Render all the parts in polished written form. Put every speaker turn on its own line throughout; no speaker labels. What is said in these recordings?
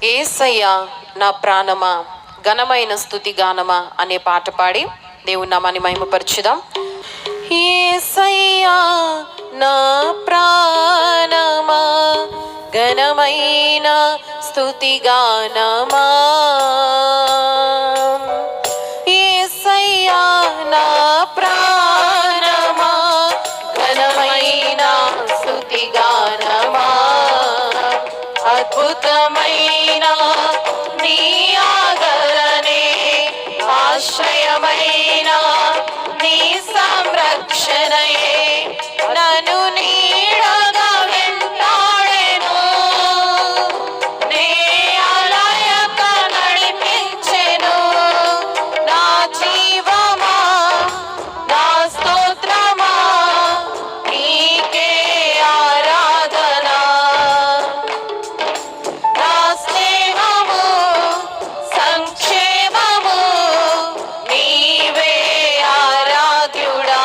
యేసయ్యా నా ప్రాణమా ఘనమైన స్తుతి గానమా అనే పాట పాడి దేవుని నామాన్ని మహిమపరచుదాం. యేసయ్యా నా ప్రాణమా ఘనమైన స్తుతి గానమా, యేసయ్యా నా ప్రాణమా ఘనమైన స్తుతి గానమా, అద్భుతమైన నీ ఆదరణే ఆశ్రయమైన నీ సంరక్షణయే నన్ను నీడగా వెంటాడెను, నే అలయక నడిపించెను. నా జీవమా నా స్తోత్రమా నీకే ఆరాధన, నా స్నేహము సంక్షేమము నీవే ఆరాధ్యుడా.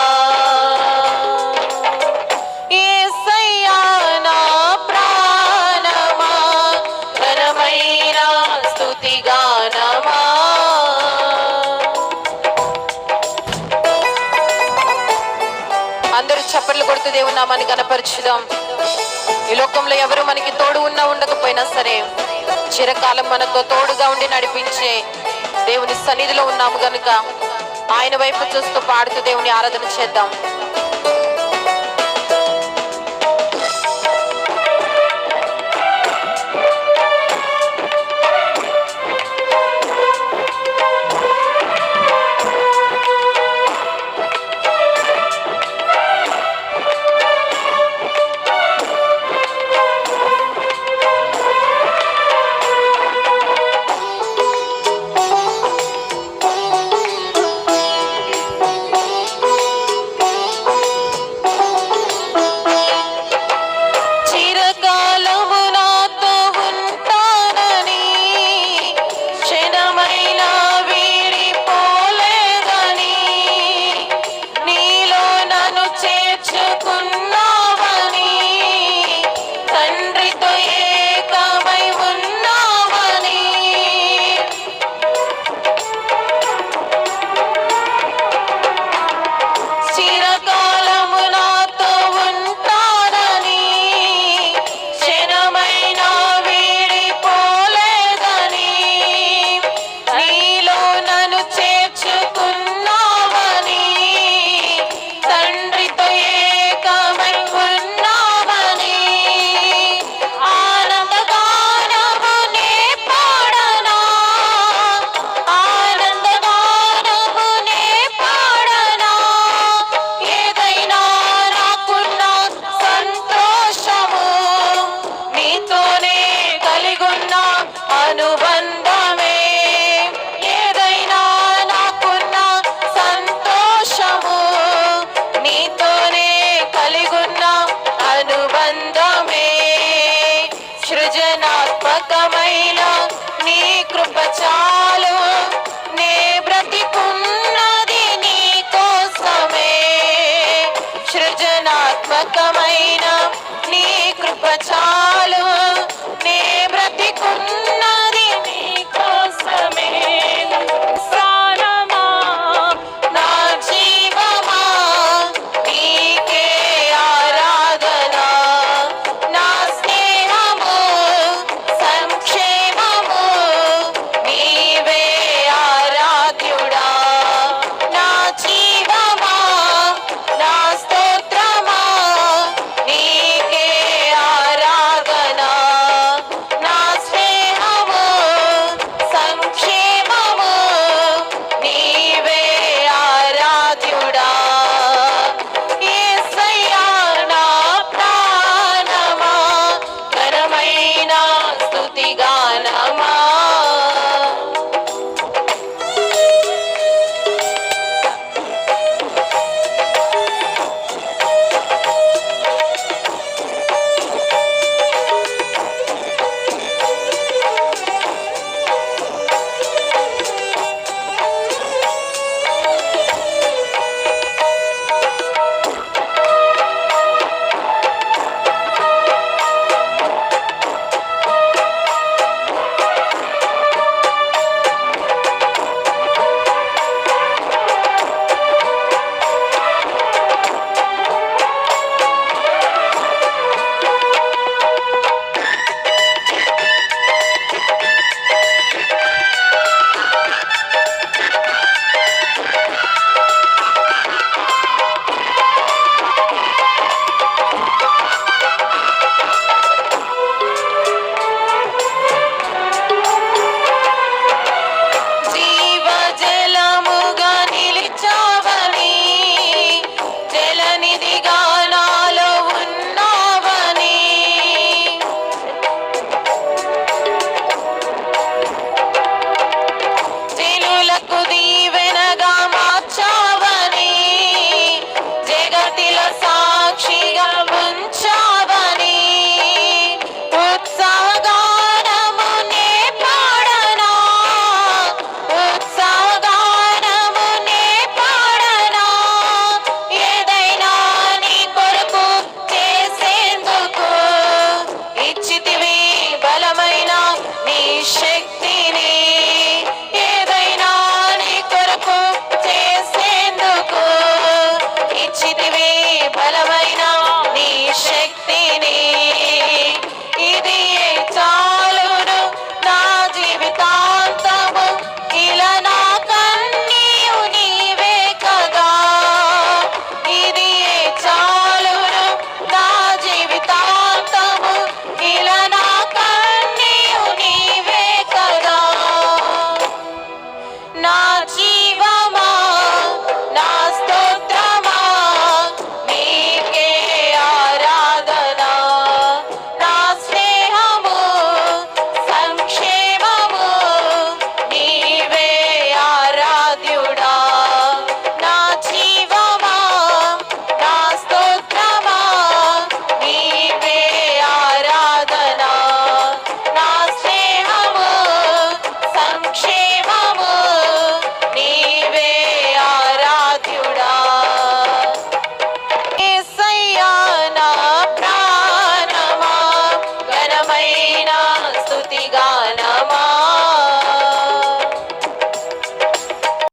యేసయ్యా నా ప్రాణమా ఘనమైన స్తుతి గానమా. అందరూ చప్పట్లు కొడుతూ దేవుని నామాన్ని గణపరచుదాం. ఈ లోకంలో ఎవరు మనకి తోడు ఉన్నా ఉండకపోయినా సరే చిరకాలం మనతో తోడుగా ఉండి నడిపించే దేవుని సన్నిధిలో ఉన్నాము గనుక ఆయన వైపు చూస్తూ పాడుతూ దేవుని ఆరాధన చేద్దాం. చిరకాలము నాతో ఉంటానని క్షణమైన వీడిపోలేదని నీలో నన్ను చేర్చుకున్నావని తండ్రితో ఏకమై ఉన్నావని చిరకాలము నాతో ఉంటానని క్షణమైన వీడిపోలేదని నీలో నన్ను చేర్చుకున్నావని తండ్రితో ఏకమై ఉన్నావని ఆనందగానము నే పాడనా, ఆనందగానము నే పాడనా, ఏదైనా నాకున్న సంతోషము నీతోనే కలిగున్న అనుబంధము